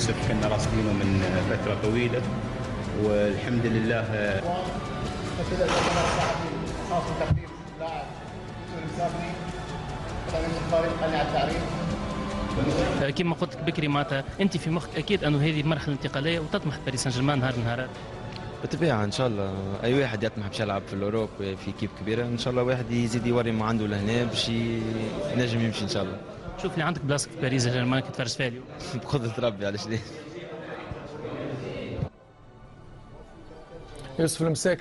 يوسف كنا راصدينه من فترة طويلة، والحمد لله. كذا يعتبر صاحبي خاص بتقديم لاعب مسافري طبعا الطريق قلنا على التعريف. كما قلت لك بكري معناتها انت في مخك اكيد انه هذه مرحله انتقاليه وتطمح باريس سان جيرمان نهار من النهارات. بالطبيعه ان شاء الله اي واحد يطمح باش يلعب في الاوروب في كيب كبيره، ان شاء الله واحد يزيد يوري ما عنده لهنا باش ينجم يمشي ان شاء الله. شوف لي عندك بلاصه في باريس سان جيرمان كتفرج فيها اليوم. بقدره ربي علاش ليه. يوسف المساك.